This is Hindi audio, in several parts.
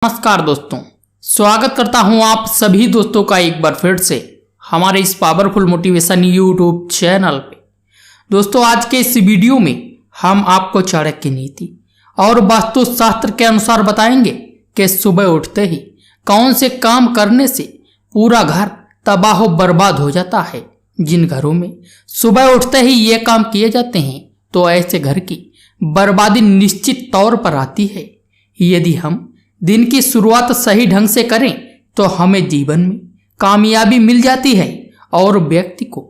नमस्कार दोस्तों, स्वागत करता हूं आप सभी दोस्तों का एक बार फिर से हमारे इस पावरफुल मोटिवेशन यूट्यूब चैनल पे। दोस्तों, आज के इस वीडियो में हम आपको चाणक्य नीति और वास्तुशास्त्र के अनुसार बताएंगे कि सुबह उठते ही कौन से काम करने से पूरा घर तबाह बर्बाद हो जाता है। जिन घरों में सुबह उठते ही ये काम किए जाते हैं तो ऐसे घर की बर्बादी निश्चित तौर पर आती है। यदि हम दिन की शुरुआत सही ढंग से करें तो हमें जीवन में कामयाबी मिल जाती है और व्यक्ति को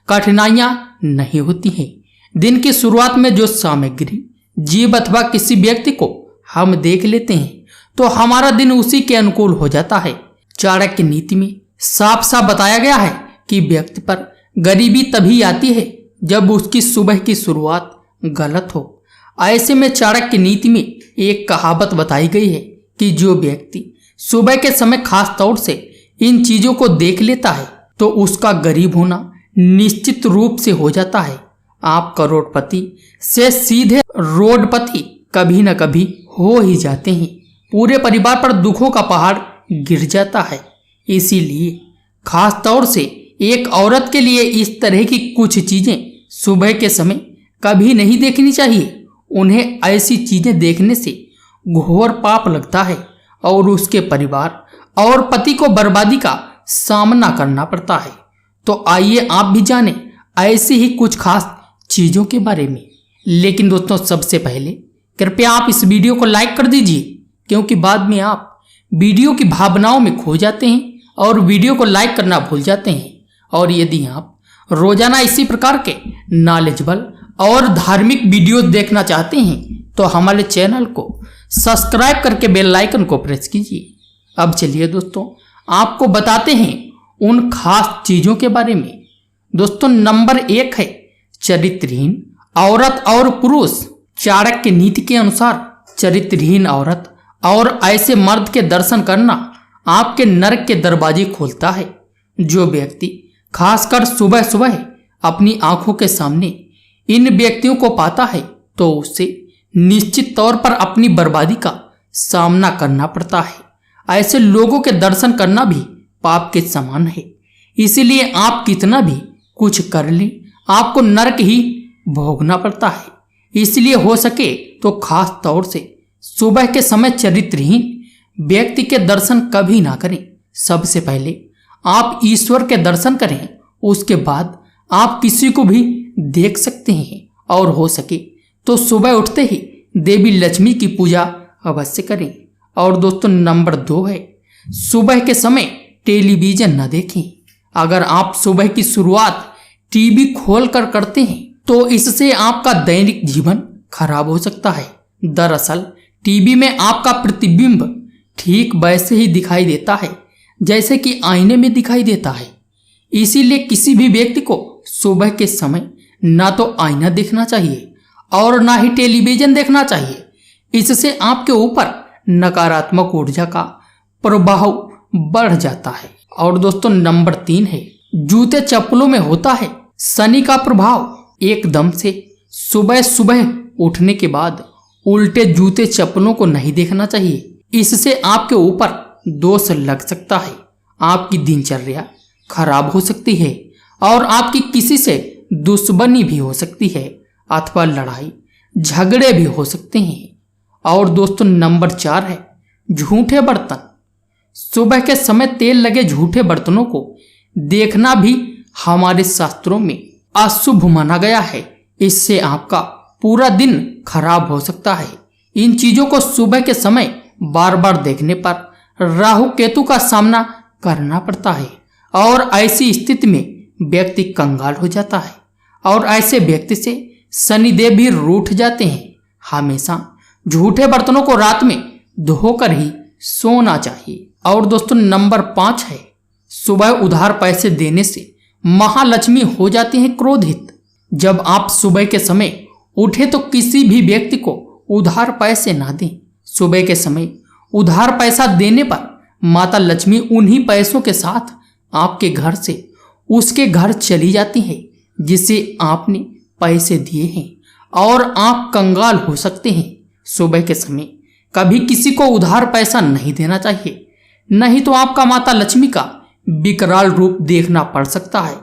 कठिनाइयां नहीं होती हैं। दिन की शुरुआत में जो सामग्री, जीव अथवा किसी व्यक्ति को हम देख लेते हैं तो हमारा दिन उसी के अनुकूल हो जाता है। चाणक्य नीति में साफ साफ बताया गया है कि व्यक्ति पर गरीबी तभी आती है जब उसकी सुबह की शुरुआत गलत हो। ऐसे में चाणक्य नीति में एक कहावत बताई गई है कि जो व्यक्ति सुबह के समय खास तौर से इन चीजों को देख लेता है तो उसका गरीब होना निश्चित रूप से हो जाता है। आप करोड़पति से सीधे रोडपति कभी न कभी हो ही जाते हैं। पूरे परिवार पर दुखों का पहाड़ गिर जाता है। इसीलिए खास तौर से एक औरत के लिए इस तरह की कुछ चीजें सुबह के समय कभी नहीं देखनी चाहिए। उन्हें ऐसी चीजें देखने से घोर पाप लगता है और उसके परिवार और पति को बर्बादी का सामना करना पड़ता है। तो आइए आप भी जानें ऐसी ही कुछ खास चीजों के बारे में। लेकिन दोस्तों, सबसे पहले कृपया आप इस वीडियो को लाइक कर दीजिए, क्योंकि बाद में आप वीडियो की भावनाओं में खो जाते हैं और वीडियो को लाइक करना भूल जाते हैं। और यदि आप रोजाना इसी प्रकार के नॉलेजेबल और धार्मिक वीडियोस देखना चाहते हैं तो हमारे चैनल को सब्सक्राइब करके बेल आइकन को प्रेस कीजिए। अब चलिए दोस्तों, आपको बताते हैं उन खास चीजों के बारे में। दोस्तों, नंबर 1 है चरित्रहीन औरत और पुरुष। चाणक्य नीति के अनुसार चरित्रहीन औरत और ऐसे मर्द के दर्शन करना आपके नरक के दरवाजे खोलता है। जो व्यक्ति खासकर सुबह सुबह अपनी आंखों के सामने इन व्यक्तियों को पाता है तो उसे निश्चित तौर पर अपनी बर्बादी का सामना करना पड़ता है। ऐसे लोगों के दर्शन करना भी पाप के समान है। इसीलिए आप कितना भी कुछ कर लें, आपको नरक ही भोगना पड़ता है। इसलिए हो सके तो खास तौर से सुबह के समय चरित्रहीन व्यक्ति के दर्शन कभी ना करें। सबसे पहले आप ईश्वर के दर्शन करें, उसके बाद आप किसी को भी देख सकते हैं। और हो सके तो सुबह उठते ही देवी लक्ष्मी की पूजा अवश्य करें। और दोस्तों, नंबर 2 है सुबह के समय टेलीविजन न देखें। अगर आप सुबह की शुरुआत टीवी खोलकर करते हैं तो इससे आपका दैनिक जीवन खराब हो सकता है। दरअसल टीवी में आपका प्रतिबिंब ठीक वैसे ही दिखाई देता है जैसे कि आईने में दिखाई देता है। इसीलिए किसी भी व्यक्ति को सुबह के समय ना तो आईना देखना चाहिए और ना ही टेलीविजन देखना चाहिए। इससे आपके ऊपर नकारात्मक ऊर्जा का प्रभाव बढ़ जाता है। और दोस्तों, नंबर 3 है जूते चप्पलों में होता है शनि का प्रभाव। एकदम से सुबह सुबह उठने के बाद उल्टे जूते चप्पलों को नहीं देखना चाहिए। इससे आपके ऊपर दोष लग सकता है, आपकी दिनचर्या खराब हो सकती है और आपकी किसी से दुश्मनी भी हो सकती है अथवा लड़ाई झगड़े भी हो सकते हैं। और दोस्तों, नंबर 4 है झूठे बर्तन। सुबह के समय तेल लगे झूठे बर्तनों को देखना भी हमारे शास्त्रों में अशुभ माना गया है। इससे आपका पूरा दिन खराब हो सकता है। इन चीजों को सुबह के समय बार बार देखने पर राहु केतु का सामना करना पड़ता है और ऐसी स्थिति में व्यक्ति कंगाल हो जाता है और ऐसे व्यक्ति से शनिदेव भी रूठ जाते हैं। हमेशा झूठे बर्तनों को रात में धोकर ही सोना चाहिए। और दोस्तों, नंबर 5 है सुबह उधार पैसे देने से महालक्ष्मी हो जाती है क्रोधित। जब आप सुबह के समय उठे तो किसी भी व्यक्ति को उधार पैसे ना दें। सुबह के समय उधार पैसा देने पर माता लक्ष्मी उन्हीं पैसों के साथ आपके घर से उसके घर चली जाती है जिसे आपने पैसे दिए हैं और आप कंगाल हो सकते हैं। सुबह के समय कभी किसी को उधार पैसा नहीं देना चाहिए, नहीं तो आपका माता लक्ष्मी का विकराल रूप देखना पड़ सकता है।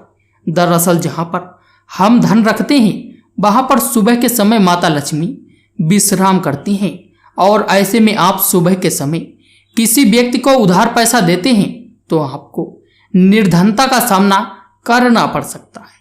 दरअसल जहां पर हम धन रखते हैं वहां पर सुबह के समय माता लक्ष्मी विश्राम करती हैं, और ऐसे में आप सुबह के समय किसी व्यक्ति को उधार पैसा देते हैं तो आपको निर्धनता का सामना करना पड़ सकता है।